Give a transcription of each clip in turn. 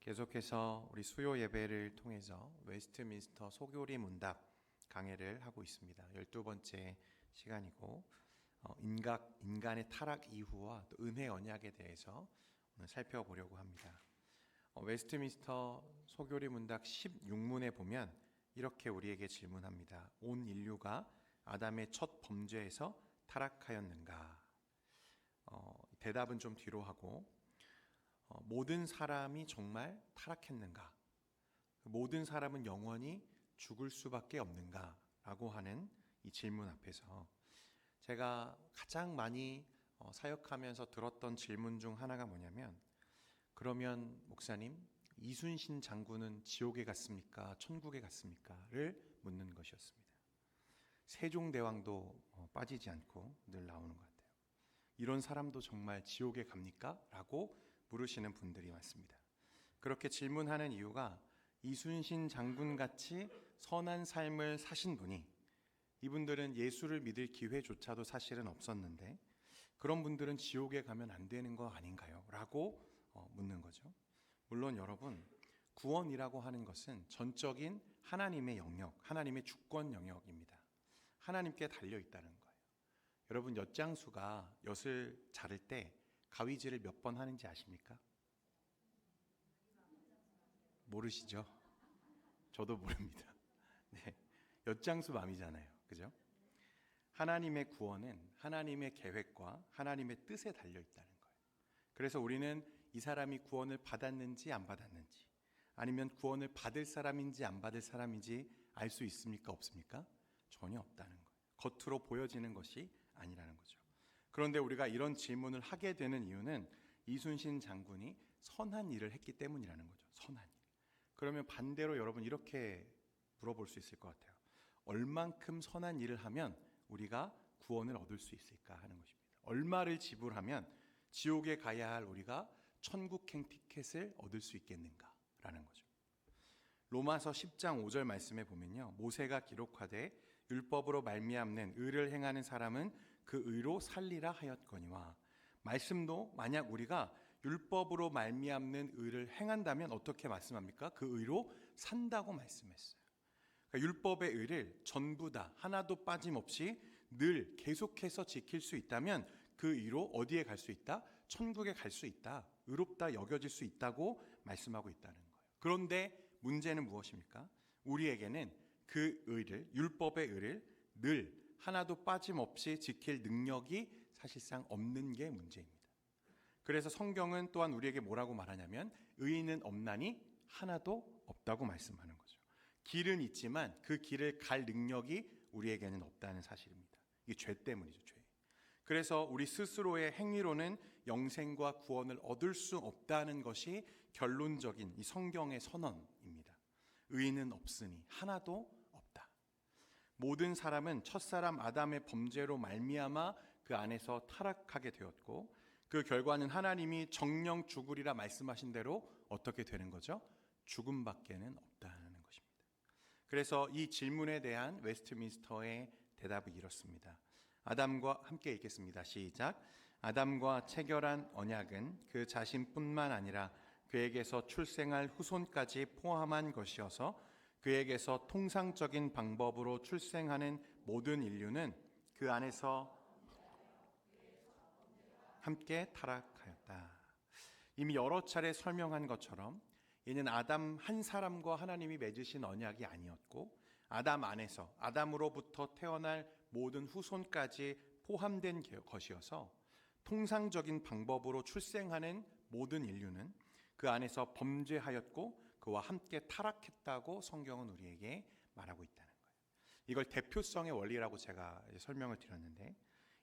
계속해서 우리 수요 예배를 통해서 웨스트민스터 소교리 문답 강해를 하고 있습니다. 12번째 시간이고 인간의 타락 이후와 또 은혜 언약에 대해서 오늘 살펴보려고 합니다. 웨스트민스터 소교리 문답 16문에 보면 이렇게 우리에게 질문합니다. 온 인류가 아담의 첫 범죄에서 타락하였는가? 대답은 좀 뒤로 하고 모든 사람이 정말 타락했는가? 모든 사람은 영원히 죽을 수밖에 없는가? 라고 하는 이 질문 앞에서 제가 가장 많이 사역하면서 들었던 질문 중 하나가 뭐냐면, 그러면 목사님, 이순신 장군은 지옥에 갔습니까? 천국에 갔습니까? 를 묻는 것이었습니다. 세종대왕도 빠지지 않고 늘 나오는 것 같아요. 이런 사람도 정말 지옥에 갑니까? 라고 물으시는 분들이 많습니다. 그렇게 질문하는 이유가 이순신 장군같이 선한 삶을 사신 분이, 이분들은 예수를 믿을 기회조차도 사실은 없었는데 그런 분들은 지옥에 가면 안 되는 거 아닌가요? 라고 묻는 거죠. 물론 여러분, 구원이라고 하는 것은 전적인 하나님의 영역, 하나님의 주권 영역입니다. 하나님께 달려있다는 거예요. 여러분, 엿장수가 엿을 자를 때 가위질을 몇 번 하는지 아십니까? 모르시죠? 저도 모릅니다. 네, 엿장수 맘이잖아요. 그죠? 하나님의 구원은 하나님의 계획과 하나님의 뜻에 달려있다는 거예요. 그래서 우리는 이 사람이 구원을 받았는지 안 받았는지, 아니면 구원을 받을 사람인지 안 받을 사람인지 알 수 있습니까? 없습니까? 전혀 없다는 거예요. 겉으로 보여지는 것이 아니라는 거죠. 그런데 우리가 이런 질문을 하게 되는 이유는 이순신 장군이 선한 일을 했기 때문이라는 거죠. 선한 일. 그러면 반대로 여러분 이렇게 물어볼 수 있을 것 같아요. 얼만큼 선한 일을 하면 우리가 구원을 얻을 수 있을까 하는 것입니다. 얼마를 지불하면 지옥에 가야 할 우리가 천국행 티켓을 얻을 수 있겠는가라는 거죠. 로마서 10장 5절 말씀에 보면요, 모세가 기록하되 율법으로 말미암는 의를 행하는 사람은 그 의로 살리라 하였거니와, 말씀도 만약 우리가 율법으로 말미암는 의를 행한다면 어떻게 말씀합니까? 그 의로 산다고 말씀했어요. 그러니까 율법의 의를 전부 다 하나도 빠짐없이 늘 계속해서 지킬 수 있다면 그 의로 어디에 갈 수 있다? 천국에 갈 수 있다. 의롭다 여겨질 수 있다고 말씀하고 있다는 거예요. 그런데 문제는 무엇입니까? 우리에게는 그 의를, 율법의 의를 늘 하나도 빠짐없이 지킬 능력이 사실상 없는 게 문제입니다. 그래서 성경은 또한 우리에게 뭐라고 말하냐면 의인은 없나니 하나도 없다고 말씀하는 거죠. 길은 있지만 그 길을 갈 능력이 우리에게는 없다는 사실입니다. 이게 죄 때문이죠, 죄. 그래서 우리 스스로의 행위로는 영생과 구원을 얻을 수 없다는 것이 결론적인 이 성경의 선언입니다. 의인은 없으니 하나도 없다. 모든 사람은 첫사람 아담의 범죄로 말미암아 그 안에서 타락하게 되었고, 그 결과는 하나님이 정령 죽으리라 말씀하신 대로 어떻게 되는 거죠? 죽음밖에는 없다는 것입니다. 그래서 이 질문에 대한 웨스트민스터의 대답이 이렇습니다. 아담과 함께 읽겠습니다. 시작. 아담과 체결한 언약은 그 자신뿐만 아니라 그에게서 출생할 후손까지 포함한 것이어서 그에게서 통상적인 방법으로 출생하는 모든 인류는 그 안에서 함께 타락하였다. 이미 여러 차례 설명한 것처럼 이는 아담 한 사람과 하나님이 맺으신 언약이 아니었고, 아담 안에서 아담으로부터 태어날 모든 후손까지 포함된 것이어서 통상적인 방법으로 출생하는 모든 인류는 그 안에서 범죄하였고 그와 함께 타락했다고 성경은 우리에게 말하고 있다는 거예요. 이걸 대표성의 원리라고 제가 설명을 드렸는데,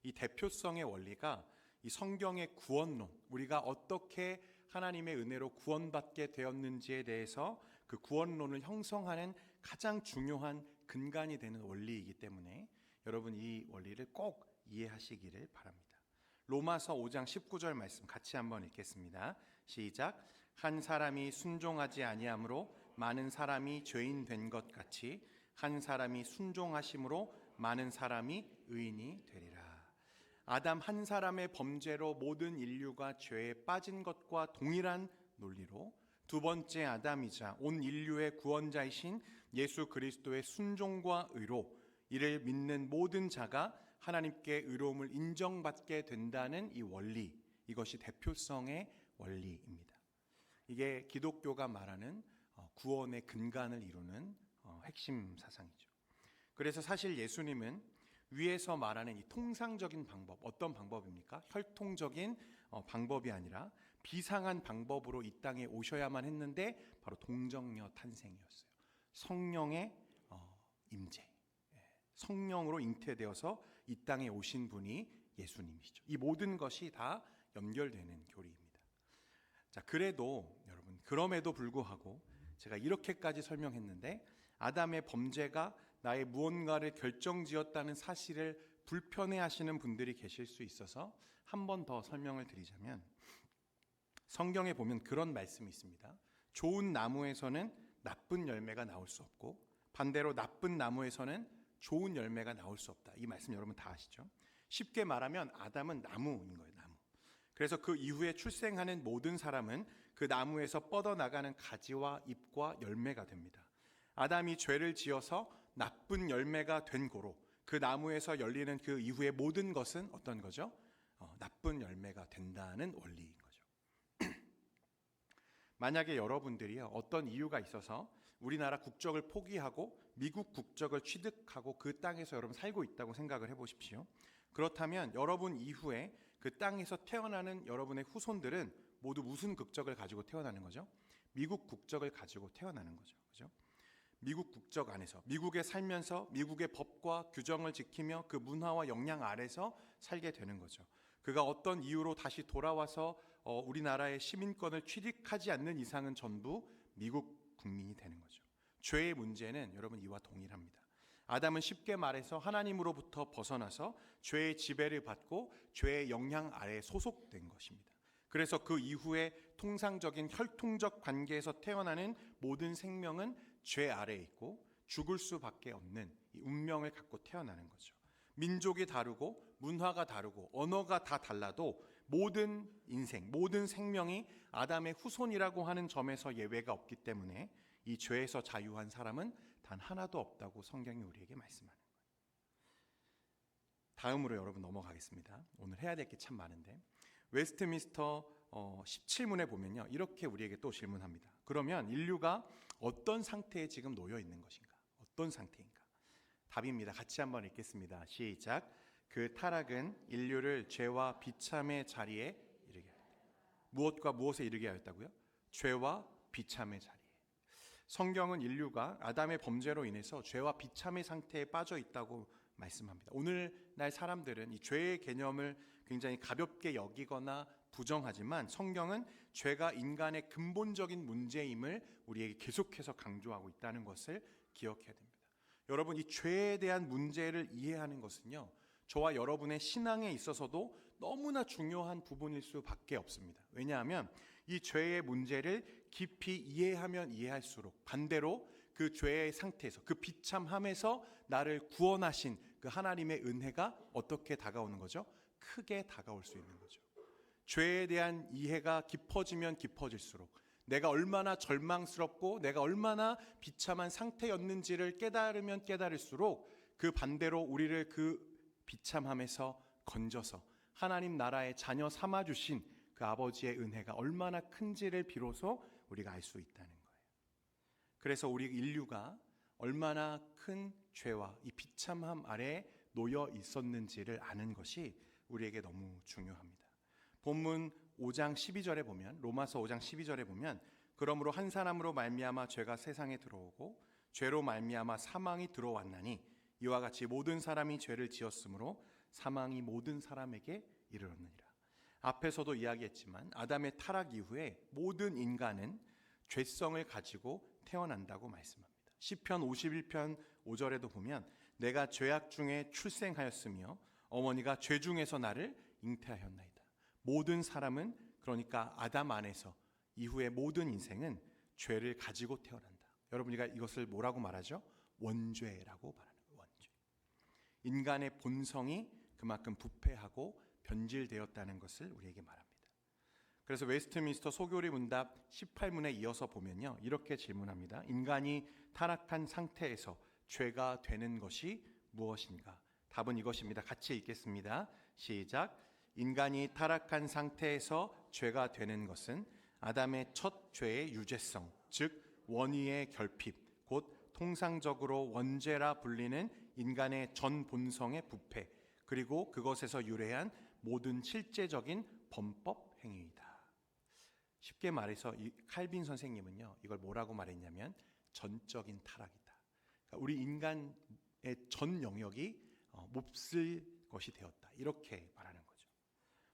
이 대표성의 원리가 이 성경의 구원론, 우리가 어떻게 하나님의 은혜로 구원받게 되었는지에 대해서 그 구원론을 형성하는 가장 중요한 근간이 되는 원리이기 때문에 여러분 이 원리를 꼭 이해하시기를 바랍니다. 로마서 5장 19절 말씀 같이 한번 읽겠습니다. 시작. 한 사람이 순종하지 아니함으로 많은 사람이 죄인 된 것 같이 한 사람이 순종하심으로 많은 사람이 의인이 되리라. 아담 한 사람의 범죄로 모든 인류가 죄에 빠진 것과 동일한 논리로 두 번째 아담이자 온 인류의 구원자이신 예수 그리스도의 순종과 의로 이를 믿는 모든 자가 하나님께 의로움을 인정받게 된다는 이 원리, 이것이 대표성의 원리입니다. 이게 기독교가 말하는 구원의 근간을 이루는 핵심 사상이죠. 그래서 사실 예수님은 위에서 말하는 이 통상적인 방법, 어떤 방법입니까? 혈통적인 방법이 아니라 비상한 방법으로 이 땅에 오셔야만 했는데 바로 동정녀 탄생이었어요. 성령의 임재, 성령으로 잉태되어서 이 땅에 오신 분이 예수님이시죠. 이 모든 것이 다 연결되는 교리입니다. 자, 그래도 여러분, 그럼에도 불구하고 제가 이렇게까지 설명했는데 아담의 범죄가 나의 무언가를 결정지었다는 사실을 불편해하시는 분들이 계실 수 있어서 한 번 더 설명을 드리자면, 성경에 보면 그런 말씀이 있습니다. 좋은 나무에서는 나쁜 열매가 나올 수 없고 반대로 나쁜 나무에서는 좋은 열매가 나올 수 없다. 이 말씀 여러분 다 아시죠? 쉽게 말하면 아담은 나무인 거예요. 나무. 그래서 그 이후에 출생하는 모든 사람은 그 나무에서 뻗어나가는 가지와 잎과 열매가 됩니다. 아담이 죄를 지어서 나쁜 열매가 된 고로 그 나무에서 열리는 그 이후의 모든 것은 어떤 거죠? 나쁜 열매가 된다는 원리인 거죠. 만약에 여러분들이 어떤 이유가 있어서 우리나라 국적을 포기하고 미국 국적을 취득하고 그 땅에서 여러분 살고 있다고 생각을 해보십시오. 그렇다면 여러분 이후에 그 땅에서 태어나는 여러분의 후손들은 모두 무슨 국적을 가지고 태어나는 거죠? 미국 국적을 가지고 태어나는 거죠. 그죠? 미국 국적 안에서 미국에 살면서 미국의 법과 규정을 지키며 그 문화와 역량 아래서 살게 되는 거죠. 그가 어떤 이유로 다시 돌아와서 우리나라의 시민권을 취득하지 않는 이상은 전부 미국 국민이 되는 거죠. 죄의 문제는 여러분 이와 동일합니다. 아담은 쉽게 말해서 하나님으로부터 벗어나서 죄의 지배를 받고 죄의 영향 아래에 소속된 것입니다. 그래서 그 이후에 통상적인 혈통적 관계에서 태어나는 모든 생명은 죄 아래에 있고 죽을 수밖에 없는 이 운명을 갖고 태어나는 거죠. 민족이 다르고 문화가 다르고 언어가 다 달라도 모든 인생, 모든 생명이 아담의 후손이라고 하는 점에서 예외가 없기 때문에 이 죄에서 자유한 사람은 단 하나도 없다고 성경이 우리에게 말씀하는 거예요. 다음으로 여러분 넘어가겠습니다. 오늘 해야 될 게 참 많은데 웨스트민스터 17문에 보면요, 이렇게 우리에게 또 질문합니다. 그러면 인류가 어떤 상태에 지금 놓여 있는 것인가? 어떤 상태인가? 답입니다. 같이 한번 읽겠습니다. 시작. 그 타락은 인류를 죄와 비참의 자리에 이르게 하였다. 무엇과 무엇에 이르게 하였다고요? 죄와 비참의 자리에. 성경은 인류가 아담의 범죄로 인해서 죄와 비참의 상태에 빠져 있다고 말씀합니다. 오늘날 사람들은 이 죄의 개념을 굉장히 가볍게 여기거나 부정하지만 성경은 죄가 인간의 근본적인 문제임을 우리에게 계속해서 강조하고 있다는 것을 기억해야 됩니다. 여러분, 이 죄에 대한 문제를 이해하는 것은요, 저와 여러분의 신앙에 있어서도 너무나 중요한 부분일 수밖에 없습니다. 왜냐하면 이 죄의 문제를 깊이 이해하면 이해할수록 반대로 그 죄의 상태에서, 그 비참함에서 나를 구원하신 그 하나님의 은혜가 어떻게 다가오는 거죠? 크게 다가올 수 있는 거죠. 죄에 대한 이해가 깊어지면 깊어질수록 내가 얼마나 절망스럽고 내가 얼마나 비참한 상태였는지를 깨달으면 깨달을수록 그 반대로 우리를 그 비참함에서 건져서 하나님 나라의 자녀 삼아주신 그 아버지의 은혜가 얼마나 큰지를 비로소 우리가 알 수 있다는 거예요. 그래서 우리 인류가 얼마나 큰 죄와 이 비참함 아래에 놓여 있었는지를 아는 것이 우리에게 너무 중요합니다. 본문 5장 12절에 보면, 로마서 5장 12절에 보면, 그러므로 한 사람으로 말미암아 죄가 세상에 들어오고 죄로 말미암아 사망이 들어왔나니 이와 같이 모든 사람이 죄를 지었으므로 사망이 모든 사람에게 이르렀느니라. 앞에서도 이야기했지만 아담의 타락 이후에 모든 인간은 죄성을 가지고 태어난다고 말씀합니다. 시편 51편 5절에도 보면 내가 죄악 중에 출생하였으며 어머니가 죄 중에서 나를 잉태하였나이다. 모든 사람은, 그러니까 아담 안에서 이후의 모든 인생은 죄를 가지고 태어난다. 여러분, 우리가 이것을 뭐라고 말하죠? 원죄라고 말하는 거예요. 원죄. 인간의 본성이 그만큼 부패하고 변질되었다는 것을 우리에게 말합니다. 그래서 웨스트민스터 소교리 문답 18문에 이어서 보면요, 이렇게 질문합니다. 인간이 타락한 상태에서 죄가 되는 것이 무엇인가? 답은 이것입니다. 같이 읽겠습니다. 시작. 인간이 타락한 상태에서 죄가 되는 것은 아담의 첫 죄의 유죄성, 즉 원의의 결핍, 곧 통상적으로 원죄라 불리는 인간의 전 본성의 부패, 그리고 그것에서 유래한 모든 실제적인 범법 행위이다. 쉽게 말해서 이 칼빈 선생님은요, 이걸 뭐라고 말했냐면 전적인 타락이다. 그러니까 우리 인간의 전 영역이 몹쓸 것이 되었다, 이렇게 말하는 거죠.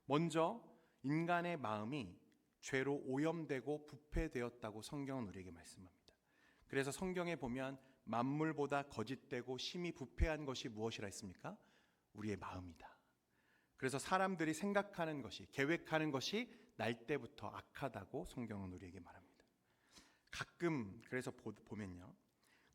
먼저 인간의 마음이 죄로 오염되고 부패되었다고 성경은 우리에게 말씀합니다. 그래서 성경에 보면 만물보다 거짓되고 심히 부패한 것이 무엇이라 했습니까? 우리의 마음이다. 그래서 사람들이 생각하는 것이, 계획하는 것이 날 때부터 악하다고 성경은 우리에게 말합니다. 가끔 그래서 보면요,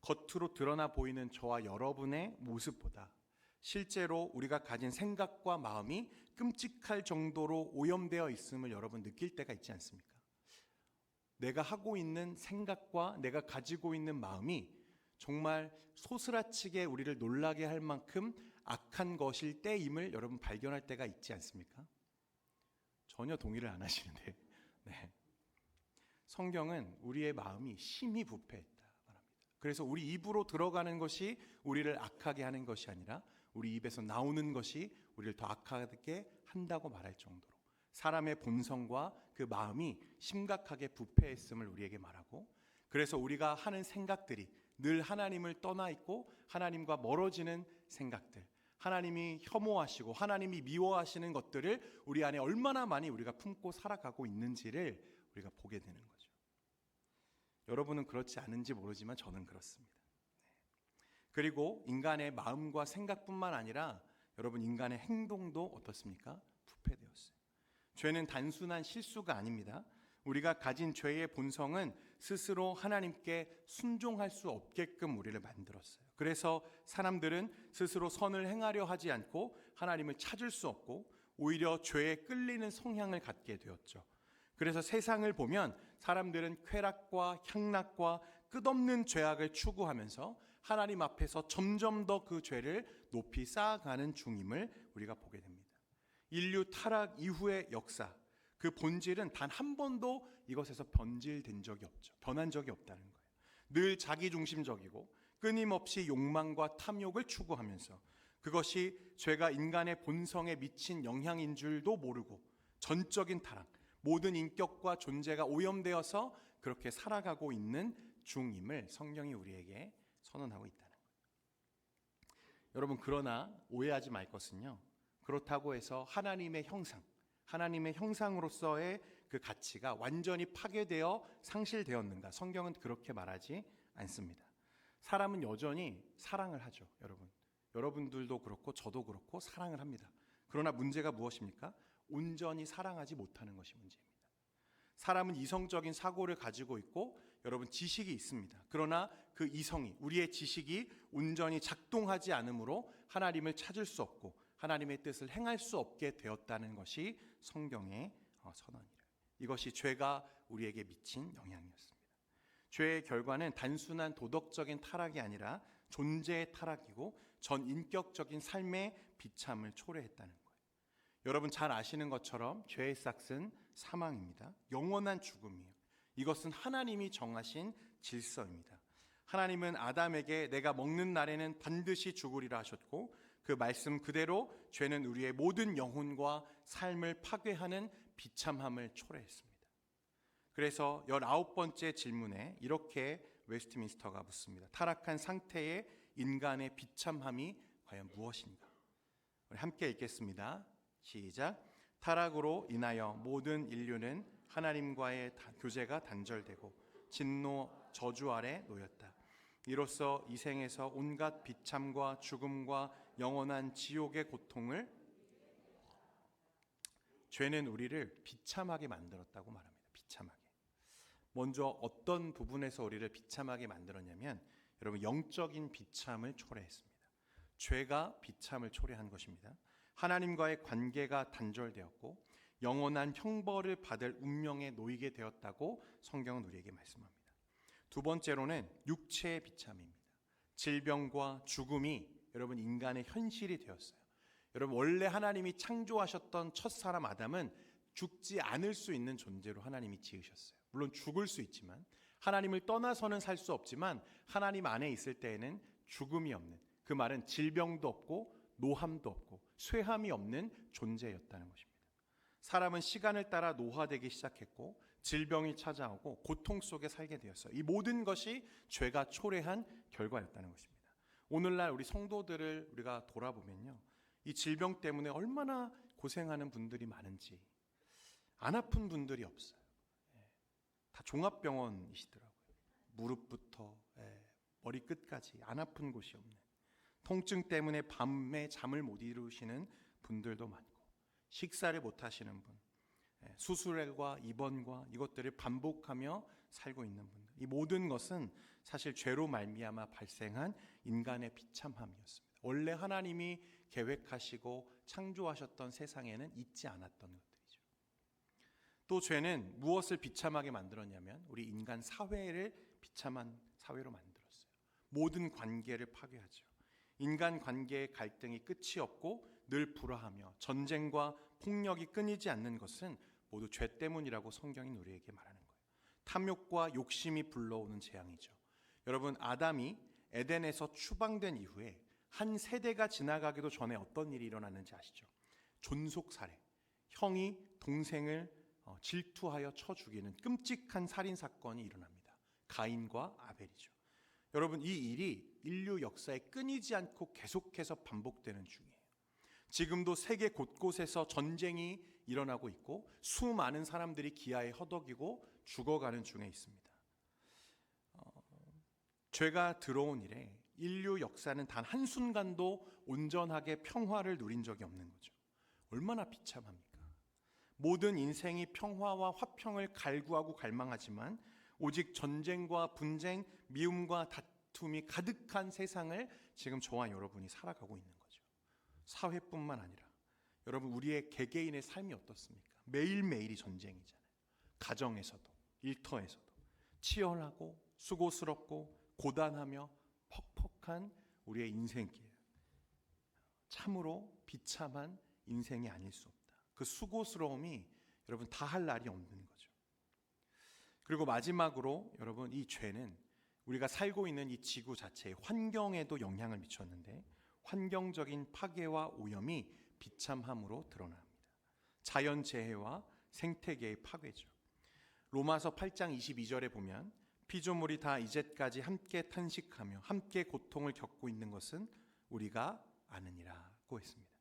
겉으로 드러나 보이는 저와 여러분의 모습보다 실제로 우리가 가진 생각과 마음이 끔찍할 정도로 오염되어 있음을 여러분 느낄 때가 있지 않습니까? 내가 하고 있는 생각과 내가 가지고 있는 마음이 정말 소스라치게 우리를 놀라게 할 만큼 악한 것일 때임을 여러분 발견할 때가 있지 않습니까? 전혀 동의를 안 하시는데, 네. 성경은 우리의 마음이 심히 부패했다 말합니다. 그래서 우리 입으로 들어가는 것이 우리를 악하게 하는 것이 아니라 우리 입에서 나오는 것이 우리를 더 악하게 한다고 말할 정도로 사람의 본성과 그 마음이 심각하게 부패했음을 우리에게 말하고, 그래서 우리가 하는 생각들이 늘 하나님을 떠나 있고 하나님과 멀어지는 생각들, 하나님이 혐오하시고 하나님이 미워하시는 것들을 우리 안에 얼마나 많이 우리가 품고 살아가고 있는지를 우리가 보게 되는 거죠. 여러분은 그렇지 않은지 모르지만 저는 그렇습니다. 그리고 인간의 마음과 생각뿐만 아니라 여러분 인간의 행동도 어떻습니까? 부패되었어요. 죄는 단순한 실수가 아닙니다. 우리가 가진 죄의 본성은 스스로 하나님께 순종할 수 없게끔 우리를 만들었어요. 그래서 사람들은 스스로 선을 행하려 하지 않고 하나님을 찾을 수 없고 오히려 죄에 끌리는 성향을 갖게 되었죠. 그래서 세상을 보면 사람들은 쾌락과 향락과 끝없는 죄악을 추구하면서 하나님 앞에서 점점 더 그 죄를 높이 쌓아가는 중임을 우리가 보게 됩니다. 인류 타락 이후의 역사, 그 본질은 단 한 번도 이것에서 변질된 적이 없죠. 변한 적이 없다는 거예요. 늘 자기중심적이고 끊임없이 욕망과 탐욕을 추구하면서 그것이 죄가 인간의 본성에 미친 영향인 줄도 모르고 전적인 타락, 모든 인격과 존재가 오염되어서 그렇게 살아가고 있는 중임을 성경이 우리에게 선언하고 있다는 거예요. 여러분, 그러나 오해하지 말 것은요, 그렇다고 해서 하나님의 형상으로서의 그 가치가 완전히 파괴되어 상실되었는가? 성경은 그렇게 말하지 않습니다. 사람은 여전히 사랑을 하죠, 여러분. 여러분들도 그렇고 저도 그렇고 사랑을 합니다. 그러나 문제가 무엇입니까? 온전히 사랑하지 못하는 것이 문제입니다. 사람은 이성적인 사고를 가지고 있고 여러분 지식이 있습니다. 그러나 그 이성이, 우리의 지식이 온전히 작동하지 않으므로 하나님을 찾을 수 없고 하나님의 뜻을 행할 수 없게 되었다는 것이 성경의 선언이래요. 이것이 죄가 우리에게 미친 영향이었습니다. 죄의 결과는 단순한 도덕적인 타락이 아니라 존재의 타락이고 전 인격적인 삶의 비참을 초래했다는 거예요. 여러분 잘 아시는 것처럼 죄의 싹은 사망입니다. 영원한 죽음이에요. 이것은 하나님이 정하신 질서입니다. 하나님은 아담에게 내가 먹는 날에는 반드시 죽으리라 하셨고 그 말씀 그대로 죄는 우리의 모든 영혼과 삶을 파괴하는 비참함을 초래했습니다. 그래서 19번째 질문에 이렇게 웨스트민스터가 묻습니다. 타락한 상태의 인간의 비참함이 과연 무엇인가? 우리 함께 읽겠습니다. 시작. 타락으로 인하여 모든 인류는 하나님과의 교제가 단절되고 진노 저주 아래 놓였다. 이로써 이 생에서 온갖 비참과 죽음과 영원한 지옥의 고통을, 죄는 우리를 비참하게 만들었다고 말합니다. 비참하게. 먼저 어떤 부분에서 우리를 비참하게 만들었냐면 여러분 영적인 비참을 초래했습니다. 죄가 비참을 초래한 것입니다. 하나님과의 관계가 단절되었고 영원한 형벌을 받을 운명에 놓이게 되었다고 성경은 우리에게 말씀합니다. 두 번째로는 육체의 비참입니다. 질병과 죽음이 여러분 인간의 현실이 되었어요. 여러분 원래 하나님이 창조하셨던 첫사람 아담은 죽지 않을 수 있는 존재로 하나님이 지으셨어요. 물론 죽을 수 있지만, 하나님을 떠나서는 살 수 없지만 하나님 안에 있을 때에는 죽음이 없는, 그 말은 질병도 없고 노함도 없고 쇠함이 없는 존재였다는 것입니다. 사람은 시간을 따라 노화되기 시작했고 질병이 찾아오고 고통 속에 살게 되었어요. 이 모든 것이 죄가 초래한 결과였다는 것입니다. 오늘날 우리 성도들을 우리가 돌아보면요, 이 질병 때문에 얼마나 고생하는 분들이 많은지, 안 아픈 분들이 없어요. 다 종합병원이시더라고요. 무릎부터 머리끝까지 안 아픈 곳이 없는, 통증 때문에 밤에 잠을 못 이루시는 분들도 많고, 식사를 못 하시는 분, 수술과 입원과 이것들을 반복하며 살고 있는 분들, 이 모든 것은 사실 죄로 말미암아 발생한 인간의 비참함이었습니다. 원래 하나님이 계획하시고 창조하셨던 세상에는 있지 않았던 것들이죠. 또 죄는 무엇을 비참하게 만들었냐면 우리 인간 사회를 비참한 사회로 만들었어요. 모든 관계를 파괴하죠. 인간 관계의 갈등이 끝이 없고 늘 불화하며 전쟁과 폭력이 끊이지 않는 것은 모두 죄 때문이라고 성경이 우리에게 말하는 거예요. 탐욕과 욕심이 불러오는 재앙이죠. 여러분, 아담이 에덴에서 추방된 이후에 한 세대가 지나가기도 전에 어떤 일이 일어났는지 아시죠? 존속살해, 형이 동생을 질투하여 쳐 죽이는 끔찍한 살인사건이 일어납니다. 가인과 아벨이죠. 여러분, 이 일이 인류 역사에 끊이지 않고 계속해서 반복되는 중이에요. 지금도 세계 곳곳에서 전쟁이 일어나고 있고 수많은 사람들이 기아에 허덕이고 죽어가는 중에 있습니다. 죄가 들어온 이래 인류 역사는 단 한순간도 온전하게 평화를 누린 적이 없는 거죠. 얼마나 비참합니까? 모든 인생이 평화와 화평을 갈구하고 갈망하지만 오직 전쟁과 분쟁, 미움과 다툼이 가득한 세상을 지금 저와 여러분이 살아가고 있는 거죠. 사회뿐만 아니라 여러분, 우리의 개개인의 삶이 어떻습니까? 매일매일이 전쟁이잖아요. 가정에서도, 일터에서도 치열하고 수고스럽고 고단하며 퍽퍽한 우리의 인생길, 참으로 비참한 인생이 아닐 수 없다. 그 수고스러움이 여러분 다 할 날이 없는 거죠. 그리고 마지막으로 여러분, 이 죄는 우리가 살고 있는 이 지구 자체의 환경에도 영향을 미쳤는데 환경적인 파괴와 오염이 비참함으로 드러납니다. 자연재해와 생태계의 파괴죠. 로마서 8장 22절에 보면 피조물이 다 이제까지 함께 탄식하며 함께 고통을 겪고 있는 것은 우리가 아느니라고 했습니다.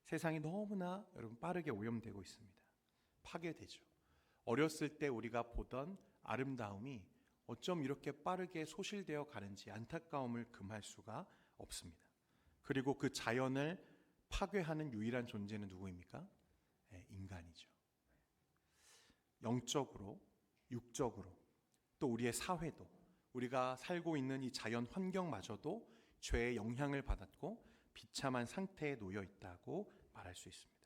세상이 너무나 여러분 빠르게 오염되고 있습니다. 파괴되죠. 어렸을 때 우리가 보던 아름다움이 어쩜 이렇게 빠르게 소실되어 가는지 안타까움을 금할 수가 없습니다. 그리고 그 자연을 파괴하는 유일한 존재는 누구입니까? 인간이죠. 영적으로, 육적으로, 또 우리의 사회도, 우리가 살고 있는 이 자연 환경마저도 죄의 영향을 받았고 비참한 상태에 놓여 있다고 말할 수 있습니다.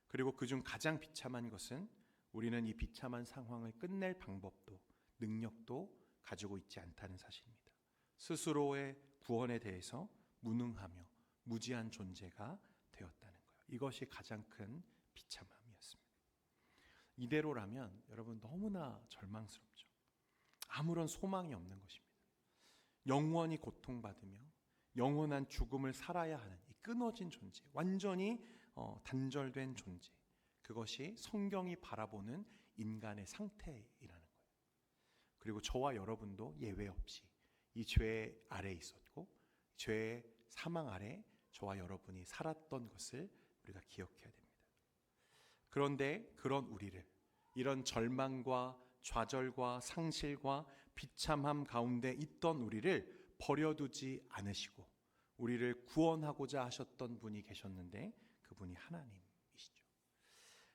그리고 그중 가장 비참한 것은 우리는 이 비참한 상황을 끝낼 방법도 능력도 가지고 있지 않다는 사실입니다. 스스로의 구원에 대해서 무능하며 무지한 존재가 되었다는 거예요. 이것이 가장 큰 비참함이었습니다. 이대로라면 여러분 너무나 절망스럽죠. 아무런 소망이 없는 것입니다. 영원히 고통받으며 영원한 죽음을 살아야 하는 이 끊어진 존재, 완전히 단절된 존재, 그것이 성경이 바라보는 인간의 상태이라는 거예요. 그리고 저와 여러분도 예외 없이 이 죄 아래에 있었고 죄의 사망 아래 저와 여러분이 살았던 것을 우리가 기억해야 됩니다. 그런데 그런 우리를, 이런 절망과 좌절과 상실과 비참함 가운데 있던 우리를 버려두지 않으시고 우리를 구원하고자 하셨던 분이 계셨는데 그분이 하나님이시죠.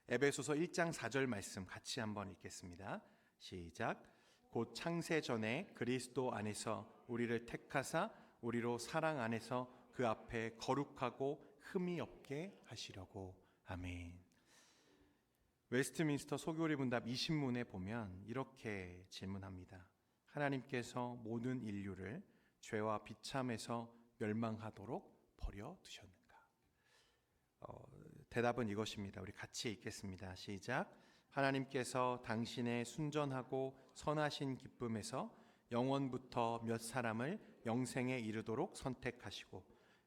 에베소서 1장 4절 말씀 같이 한번 읽겠습니다. 시작. 곧 창세 전에 그리스도 안에서 우리를 택하사 우리로 사랑 안에서 그 앞에 거룩하고 흠이 없게 하시려고. 아멘. 웨스트민스터 소교리 문답 20문에 보면 이렇게 질문합니다. 하나님께서 모든 인류를 죄와 비참에서 멸망하도록 버려두셨는가? 대답은 이것입니다. 우리 같이 읽겠습니다. 시작. 하나님께서 당신의 순전하고 선하신 기쁨에서 영원부터 몇 사람을 영생에 이르도록 선택하시고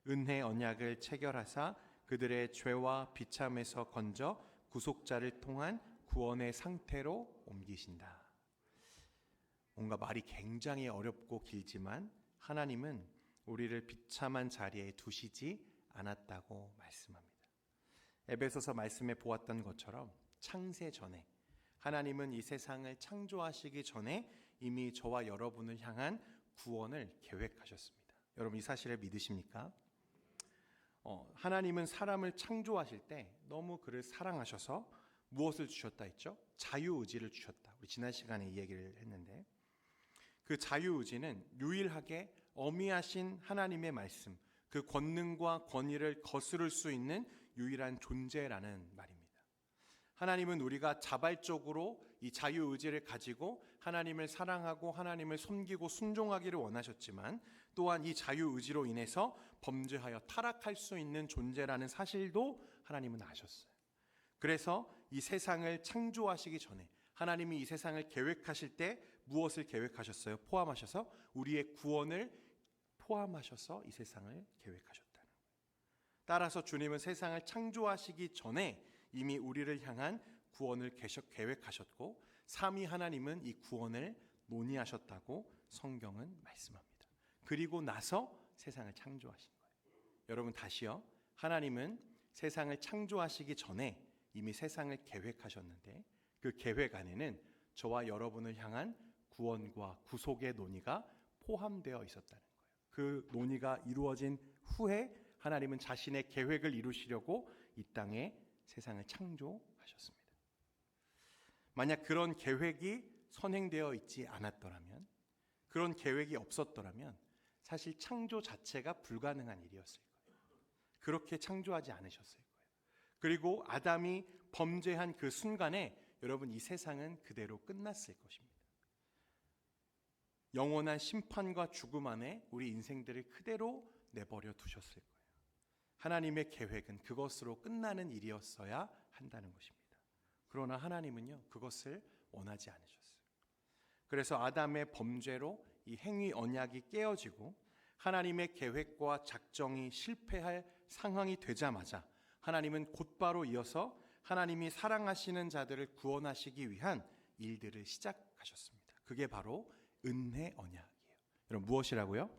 은혜 언약을 체결하사 그들의 죄와 비참에서 건져 구속자를 통한 구원의 상태로 옮기신다. 뭔가 말이 굉장히 어렵고 길지만 하나님은 우리를 비참한 자리에 두시지 않았다고 말씀합니다. 에베소서 말씀에 보았던 것처럼 창세 전에 하나님은 이 세상을 창조하시기 전에 이미 저와 여러분을 향한 구원을 계획하셨습니다. 여러분 이 사실을 믿으십니까? 하나님은 사람을 창조하실 때 너무 그를 사랑하셔서 무엇을 주셨다 했죠? 자유의지를 주셨다. 우리 지난 시간에 이 얘기를 했는데 그 자유의지는 유일하게 어미하신 하나님의 말씀, 그 권능과 권위를 거스를 수 있는 유일한 존재라는 말입니다. 하나님은 우리가 자발적으로 이 자유의지를 가지고 하나님을 사랑하고 하나님을 섬기고 순종하기를 원하셨지만 또한 이 자유의지로 인해서 범죄하여 타락할 수 있는 존재라는 사실도 하나님은 아셨어요. 그래서 이 세상을 창조하시기 전에 하나님이 이 세상을 계획하실 때 무엇을 계획하셨어요? 포함하셔서 우리의 구원을 포함하셔서 이 세상을 계획하셨다는 거예요. 따라서 주님은 세상을 창조하시기 전에 이미 우리를 향한 구원을 계획하셨고 삼위 하나님은 이 구원을 논의하셨다고 성경은 말씀합니다. 그리고 나서 세상을 창조하신 거예요. 여러분 다시요. 하나님은 세상을 창조하시기 전에 이미 세상을 계획하셨는데 그 계획 안에는 저와 여러분을 향한 구원과 구속의 논의가 포함되어 있었다는 거예요. 그 논의가 이루어진 후에 하나님은 자신의 계획을 이루시려고 이 땅에 세상을 창조하셨습니다. 만약 그런 계획이 선행되어 있지 않았더라면, 그런 계획이 없었더라면 사실 창조 자체가 불가능한 일이었을 거예요. 그렇게 창조하지 않으셨을 거예요. 그리고 아담이 범죄한 그 순간에 여러분 이 세상은 그대로 끝났을 것입니다. 영원한 심판과 죽음 안에 우리 인생들을 그대로 내버려 두셨을 거예요. 하나님의 계획은 그것으로 끝나는 일이었어야 한다는 것입니다. 그러나 하나님은요 그것을 원하지 않으셨어요. 그래서 아담의 범죄로 이 행위 언약이 깨어지고 하나님의 계획과 작정이 실패할 상황이 되자마자 하나님은 곧바로 이어서 하나님이 사랑하시는 자들을 구원하시기 위한 일들을 시작하셨습니다. 그게 바로 은혜 언약이에요. 여러분 무엇이라고요?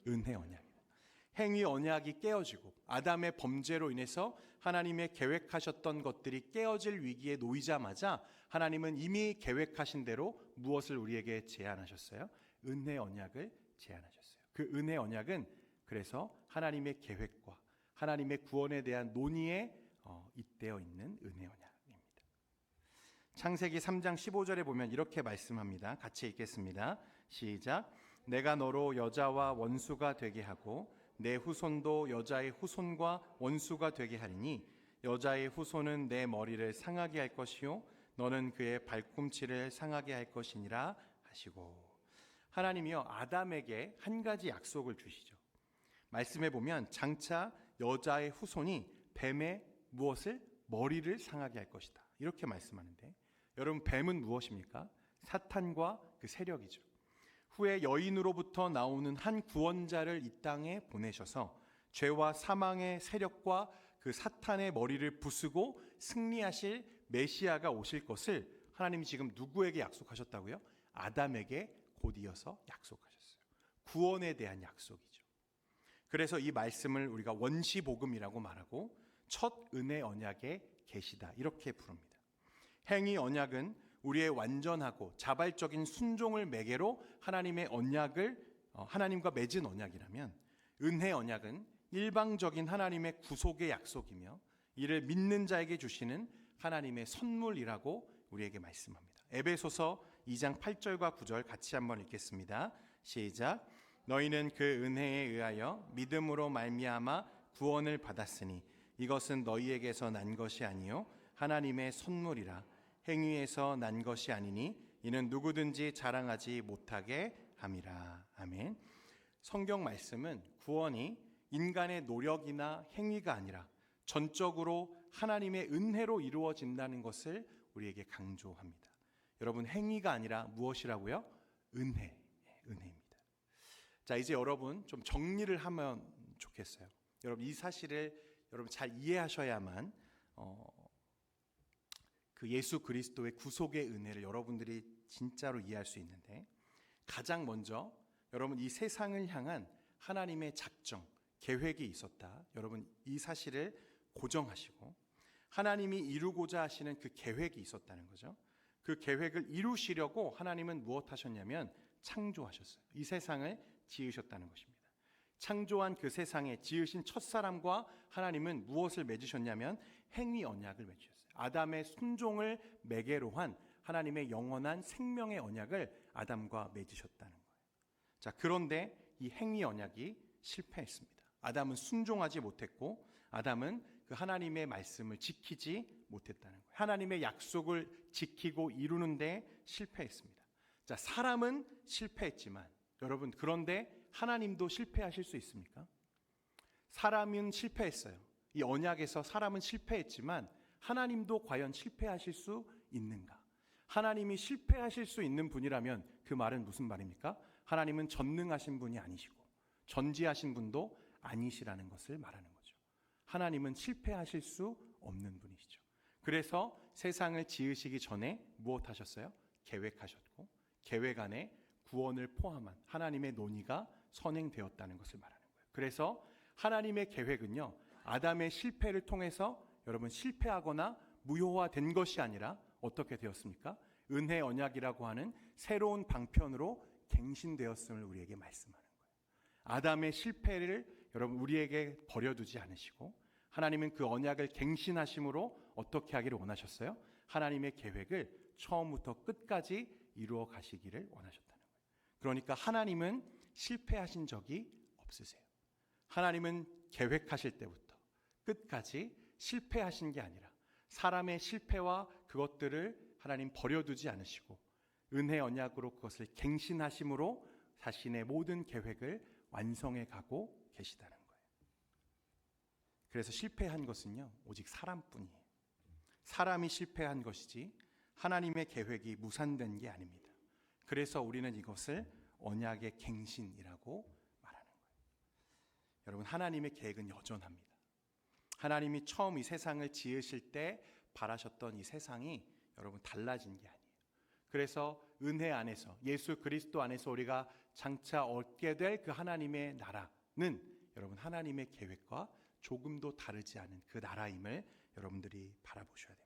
은혜 언약. 행위 언약이 깨어지고 아담의 범죄로 인해서 하나님의 계획하셨던 것들이 깨어질 위기에 놓이자마자 하나님은 이미 계획하신 대로 무엇을 우리에게 제안하셨어요? 은혜 언약을 제안하셨어요. 그 은혜 언약은 그래서 하나님의 계획과 하나님의 구원에 대한 논의에 잇대어 있는 은혜 언약입니다. 창세기 3장 15절에 보면 이렇게 말씀합니다. 같이 읽겠습니다. 시작. 내가 너로 여자와 원수가 되게 하고 내 후손도 여자의 후손과 원수가 되게 하리니 여자의 후손은 내 머리를 상하게 할 것이요 너는 그의 발꿈치를 상하게 할 것이니라 하시고, 하나님이요 아담에게 한 가지 약속을 주시죠. 말씀해 보면 장차 여자의 후손이 뱀의 무엇을? 머리를 상하게 할 것이다 이렇게 말씀하는데, 여러분 뱀은 무엇입니까? 사탄과 그 세력이죠. 후에 여인으로부터 나오는 한 구원자를 이 땅에 보내셔서 죄와 사망의 세력과 그 사탄의 머리를 부수고 승리하실 메시아가 오실 것을 하나님이 지금 누구에게 약속하셨다고요? 아담에게 곧 이어서 약속하셨어요. 구원에 대한 약속이죠. 그래서 이 말씀을 우리가 원시복음이라고 말하고 첫 은혜 언약의 계시다 이렇게 부릅니다. 행위 언약은 우리의 완전하고 자발적인 순종을 매개로 하나님의 언약을 하나님과 맺은 언약이라면, 은혜 언약은 일방적인 하나님의 구속의 약속이며 이를 믿는 자에게 주시는 하나님의 선물이라고 우리에게 말씀합니다. 에베소서 2장 8절과 9절 같이 한번 읽겠습니다. 시작. 너희는 그 은혜에 의하여 믿음으로 말미암아 구원을 받았으니 이것은 너희에게서 난 것이 아니요 하나님의 선물이라. 행위에서 난 것이 아니니 이는 누구든지 자랑하지 못하게 함이라. 아멘. 성경 말씀은 구원이 인간의 노력이나 행위가 아니라 전적으로 하나님의 은혜로 이루어진다는 것을 우리에게 강조합니다. 여러분, 행위가 아니라 무엇이라고요? 은혜입니다. 자, 이제 여러분 좀 정리를 하면 좋겠어요. 여러분, 이 사실을 여러분 잘 이해하셔야만 그 예수 그리스도의 구속의 은혜를 여러분들이 진짜로 이해할 수 있는데, 가장 먼저 여러분 이 세상을 향한 하나님의 작정, 계획이 있었다. 여러분 이 사실을 고정하시고, 하나님이 이루고자 하시는 그 계획이 있었다는 거죠. 그 계획을 이루시려고 하나님은 무엇 하셨냐면 창조하셨어요. 이 세상을 지으셨다는 것입니다. 창조한 그 세상에 지으신 첫사람과 하나님은 무엇을 맺으셨냐면 행위 언약을 맺으셨어요. 아담의 순종을 매개로 한 하나님의 영원한 생명의 언약을 아담과 맺으셨다는 거예요. 자, 그런데 이 행위 언약이 실패했습니다. 아담은 순종하지 못했고, 아담은 그 하나님의 말씀을 지키지 못했다는 거예요. 하나님의 약속을 지키고 이루는데 실패했습니다. 자, 사람은 실패했지만 여러분, 그런데 하나님도 실패하실 수 있습니까? 사람은 실패했어요. 이 언약에서 사람은 실패했지만 하나님도 과연 실패하실 수 있는가? 하나님이 실패하실 수 있는 분이라면 그 말은 무슨 말입니까? 하나님은 전능하신 분이 아니시고 전지하신 분도 아니시라는 것을 말하는 거죠. 하나님은 실패하실 수 없는 분이시죠. 그래서 세상을 지으시기 전에 무엇 하셨어요? 계획하셨고, 계획 안에 구원을 포함한 하나님의 논의가 선행되었다는 것을 말하는 거예요. 그래서 하나님의 계획은요, 아담의 실패를 통해서 여러분 실패하거나 무효화된 것이 아니라 어떻게 되었습니까? 은혜 언약이라고 하는 새로운 방편으로 갱신되었음을 우리에게 말씀하는 거예요. 아담의 실패를 여러분 우리에게 버려두지 않으시고, 하나님은 그 언약을 갱신하심으로 어떻게 하기를 원하셨어요? 하나님의 계획을 처음부터 끝까지 이루어 가시기를 원하셨다는 거예요. 그러니까 하나님은 실패하신 적이 없으세요. 하나님은 계획하실 때부터 끝까지 실패하신 게 아니라 사람의 실패와 그것들을 하나님 버려두지 않으시고 은혜 언약으로 그것을 갱신하심으로 자신의 모든 계획을 완성해 가고 계시다는 거예요. 그래서 실패한 것은요, 오직 사람뿐이에요. 사람이 실패한 것이지 하나님의 계획이 무산된 게 아닙니다. 그래서 우리는 이것을 언약의 갱신이라고 말하는 거예요. 여러분, 하나님의 계획은 여전합니다. 하나님이 처음 이 세상을 지으실 때 바라셨던 이 세상이 여러분 달라진 게 아니에요. 그래서 은혜 안에서 예수 그리스도 안에서 우리가 장차 얻게 될 그 하나님의 나라는 여러분 하나님의 계획과 조금도 다르지 않은 그 나라임을 여러분들이 바라보셔야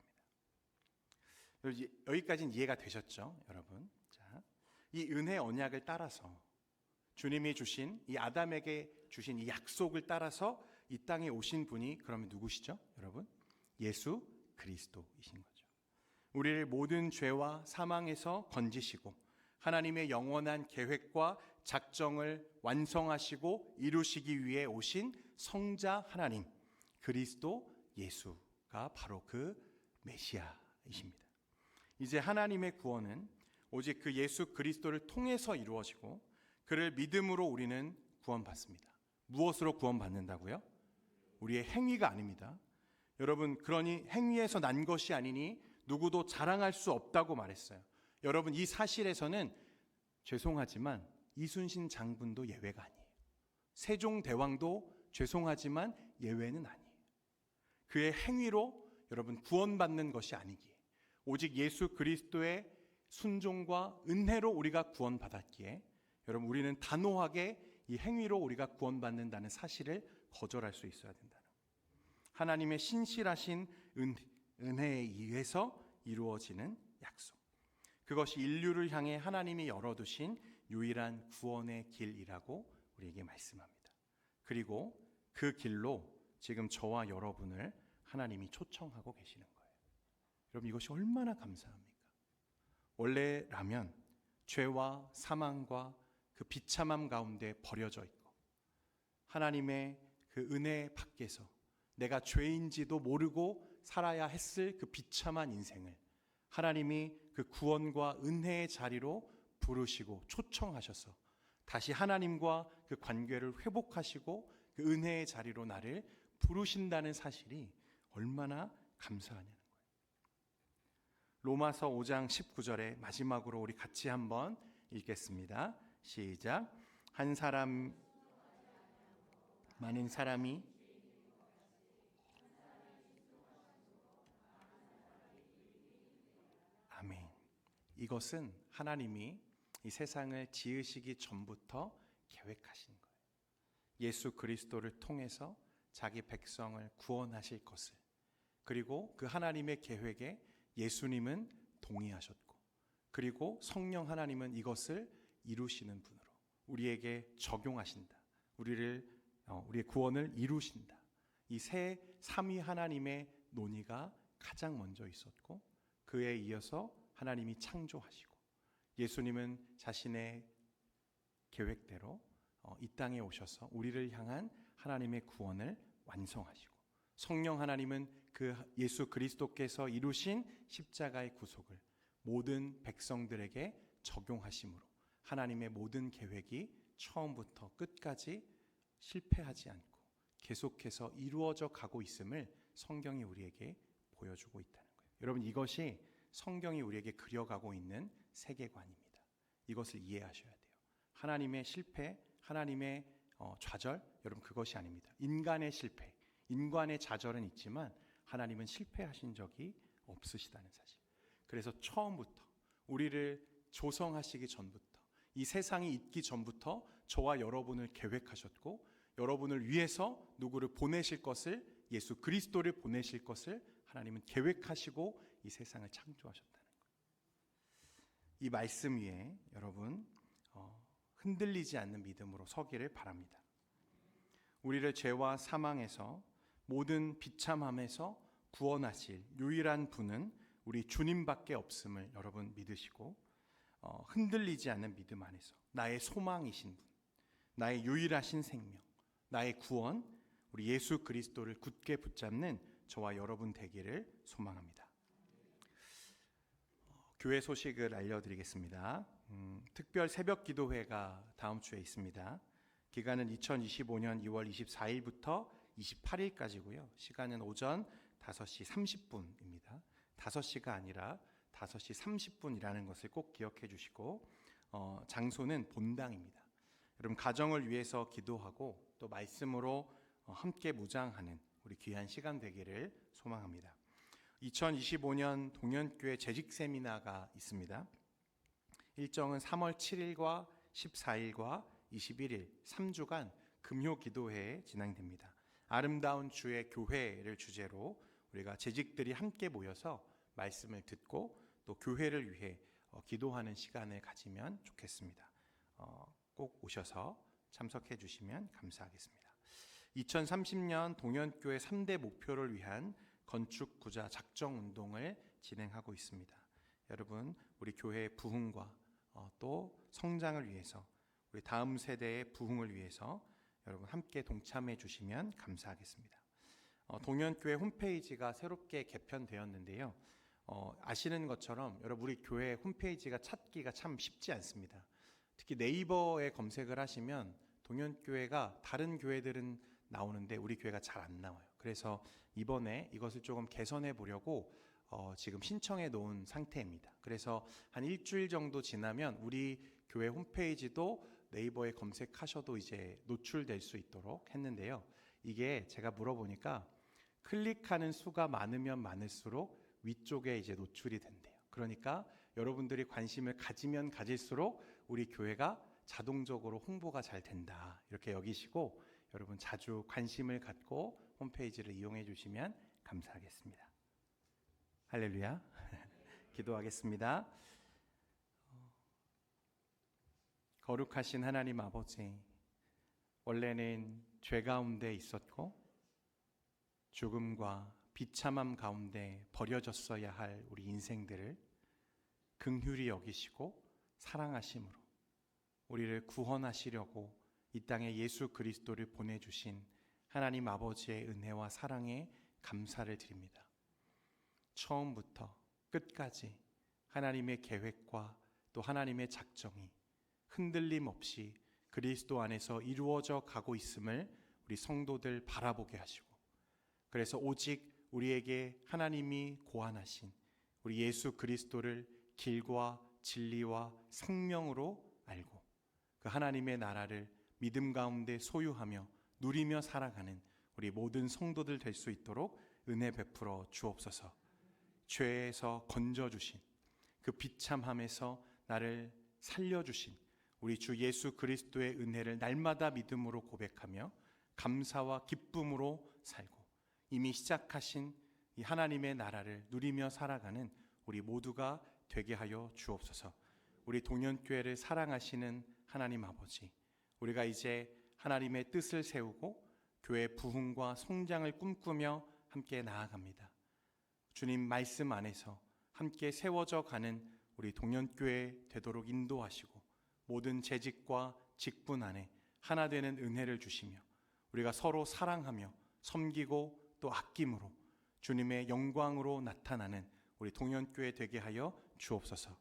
됩니다. 여기까지는 이해가 되셨죠, 여러분? 자, 이 은혜 언약을 따라서 주님이 주신 이 아담에게 주신 이 약속을 따라서 이 땅에 오신 분이 그러면 누구시죠, 여러분? 예수 그리스도이신 거죠. 우리를 모든 죄와 사망에서 건지시고 하나님의 영원한 계획과 작정을 완성하시고 이루시기 위해 오신 성자 하나님 그리스도 예수가 바로 그 메시아이십니다. 이제 하나님의 구원은 오직 그 예수 그리스도를 통해서 이루어지고 그를 믿음으로 우리는 구원받습니다. 무엇으로 구원받는다고요? 우리의 행위가 아닙니다. 여러분, 그러니 행위에서 난 것이 아니니 누구도 자랑할 수 없다고 말했어요. 여러분, 이 사실에서는 죄송하지만 이순신 장군도 예외가 아니에요. 세종대왕도 죄송하지만 예외는 아니에요. 그의 행위로 여러분 구원받는 것이 아니기에 오직 예수 그리스도의 순종과 은혜로 우리가 구원받았기에 여러분 우리는 단호하게 이 행위로 우리가 구원받는다는 사실을 거절할 수 있어야 된다는 거예요. 하나님의 신실하신 은혜에 의해서 이루어지는 약속, 그것이 인류를 향해 하나님이 열어두신 유일한 구원의 길이라고 우리에게 말씀합니다. 그리고 그 길로 지금 저와 여러분을 하나님이 초청하고 계시는 거예요. 여러분, 이것이 얼마나 감사합니까? 원래라면 죄와 사망과 그 비참함 가운데 버려져 있고 하나님의 그 은혜 밖에서 내가 죄인지도 모르고 살아야 했을 그 비참한 인생을 하나님이 그 구원과 은혜의 자리로 부르시고 초청하셔서 다시 하나님과 그 관계를 회복하시고 그 은혜의 자리로 나를 부르신다는 사실이 얼마나 감사하냐는 거예요. 로마서 5장 19절에 마지막으로 우리 같이 한번 읽겠습니다. 시작. 한 사람 많은 사람이 아멘. 이것은 하나님이 이 세상을 지으시기 전부터 계획하신 거예요. 예수 그리스도를 통해서 자기 백성을 구원하실 것을, 그리고 그 하나님의 계획에 예수님은 동의하셨고, 그리고 성령 하나님은 이것을 이루시는 분으로 우리에게 적용하신다. 우리의 구원을 이루신다. 이 세 삼위 하나님의 논의가 가장 먼저 있었고, 그에 이어서 하나님이 창조하시고, 예수님은 자신의 계획대로 이 땅에 오셔서 우리를 향한 하나님의 구원을 완성하시고, 성령 하나님은 그 예수 그리스도께서 이루신 십자가의 구속을 모든 백성들에게 적용하심으로 하나님의 모든 계획이 처음부터 끝까지 실패하지 않고 계속해서 이루어져 가고 있음을 성경이 우리에게 보여주고 있다는 거예요. 여러분, 이것이 성경이 우리에게 그려가고 있는 세계관입니다. 이것을 이해하셔야 돼요. 하나님의 실패, 하나님의 좌절, 여러분 그것이 아닙니다. 인간의 실패, 인간의 좌절은 있지만 하나님은 실패하신 적이 없으시다는 사실. 그래서 처음부터 우리를 조성하시기 전부터, 이 세상이 있기 전부터 저와 여러분을 계획하셨고, 여러분을 위해서 누구를 보내실 것을, 예수 그리스도를 보내실 것을 하나님은 계획하시고 이 세상을 창조하셨다는 거예요. 이 말씀 위에 여러분 흔들리지 않는 믿음으로 서기를 바랍니다. 우리를 죄와 사망에서, 모든 비참함에서 구원하실 유일한 분은 우리 주님밖에 없음을 여러분 믿으시고, 흔들리지 않는 믿음 안에서 나의 소망이신 분, 나의 유일하신 생명, 나의 구원, 우리 예수 그리스도를 굳게 붙잡는 저와 여러분 되기를 소망합니다. 교회 소식을 알려드리겠습니다. 특별 새벽 기도회가 다음 주에 있습니다. 기간은 2025년 2월 24일부터 28일까지고요. 시간은 오전 5시 30분입니다. 5시가 아니라 5시 30분이라는 것을 꼭 기억해 주시고, 장소는 본당입니다. 여러분, 가정을 위해서 기도하고 또 말씀으로 함께 묵상하는 우리 귀한 시간 되기를 소망합니다. 2025년 동현교회 재직 세미나가 있습니다. 일정은 3월 7일과 14일과 21일 3주간 금요 기도회에 진행됩니다. 아름다운 주의 교회를 주제로 우리가 재직들이 함께 모여서 말씀을 듣고 또 교회를 위해 기도하는 시간을 가지면 좋겠습니다. 꼭 오셔서 참석해 주시면 감사하겠습니다. 2030년 동현교회 3대 목표를 위한 건축구자 작정운동을 진행하고 있습니다. 여러분, 우리 교회의 부흥과 또 성장을 위해서, 우리 다음 세대의 부흥을 위해서 여러분 함께 동참해 주시면 감사하겠습니다. 동현교회 홈페이지가 새롭게 개편되었는데요. 아시는 것처럼 여러분, 우리 교회 홈페이지가 찾기가 참 쉽지 않습니다. 특히 네이버에 검색을 하시면 동현교회가 다른 교회들은 나오는데 우리 교회가 잘 안 나와요. 그래서 이번에 이것을 조금 개선해 보려고 지금 신청해 놓은 상태입니다. 그래서 한 일주일 정도 지나면 우리 교회 홈페이지도 네이버에 검색하셔도 이제 노출될 수 있도록 했는데요. 이게 제가 물어보니까 클릭하는 수가 많으면 많을수록 위쪽에 이제 노출이 된대요. 그러니까 여러분들이 관심을 가지면 가질수록 우리 교회가 자동적으로 홍보가 잘 된다, 이렇게 여기시고 여러분 자주 관심을 갖고 홈페이지를 이용해 주시면 감사하겠습니다. 할렐루야. 기도하겠습니다. 거룩하신 하나님 아버지, 원래는 죄 가운데 있었고 죽음과 비참함 가운데 버려졌어야 할 우리 인생들을 긍휼히 여기시고 사랑하심으로 우리를 구원하시려고 이 땅에 예수 그리스도를 보내주신 하나님 아버지의 은혜와 사랑에 감사를 드립니다. 처음부터 끝까지 하나님의 계획과 또 하나님의 작정이 흔들림 없이 그리스도 안에서 이루어져 가고 있음을 우리 성도들 바라보게 하시고, 그래서 오직 우리에게 하나님이 고안하신 우리 예수 그리스도를 길과 진리와 생명으로 알고 그 하나님의 나라를 믿음 가운데 소유하며 누리며 살아가는 우리 모든 성도들 될 수 있도록 은혜 베풀어 주옵소서. 죄에서 건져주신 그 비참함에서 나를 살려주신 우리 주 예수 그리스도의 은혜를 날마다 믿음으로 고백하며 감사와 기쁨으로 살고 이미 시작하신 이 하나님의 나라를 누리며 살아가는 우리 모두가 되게 하여 주옵소서. 우리 동현교회를 사랑하시는 하나님 아버지, 우리가 이제 하나님의 뜻을 세우고 교회 부흥과 성장을 꿈꾸며 함께 나아갑니다. 주님 말씀 안에서 함께 세워져 가는 우리 동현교회 되도록 인도하시고 모든 재직과 직분 안에 하나 되는 은혜를 주시며 우리가 서로 사랑하며 섬기고 또 아낌으로 주님의 영광으로 나타나는 우리 동현교회 되게 하여 주옵소서.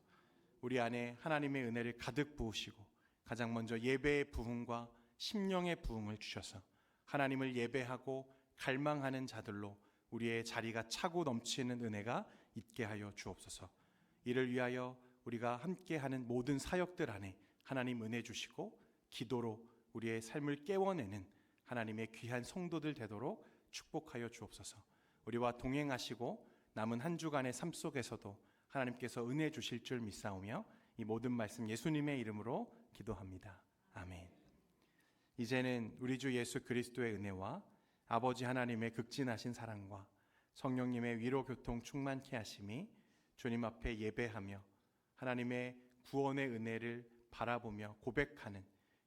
우리 안에 하나님의 은혜를 가득 부으시고 가장 먼저 예배의 부흥과 심령의 부흥을 주셔서 하나님을 예배하고 갈망하는 자들로 우리의 자리가 차고 넘치는 은혜가 있게 하여 주옵소서. 이를 위하여 우리가 함께하는 모든 사역들 안에 하나님 은혜 주시고 기도로 우리의 삶을 깨워내는 하나님의 귀한 성도들 되도록 축복하여 주옵소서. 우리와 동행하시고 남은 한 주간의 삶 속에서도 하나님께서 은혜 주실 줄 믿사오며 이 모든 말씀 예수님의 이름으로 기도합니다. 아멘. 이제는 우리 주 예수 그리스도의 은혜와 아버지 하나님의 극진하신 사랑과 성령님의 위로 교통 충만케 하심이 주님 앞에 예배하며 하나님의 구원의 은혜를 바라보며 고백하는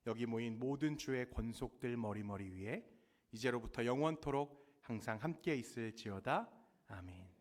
여기 모인 모든 주의 권속들 머리머리 위에 이제로부터 영원토록 항상 함께 있을지어다. 아멘.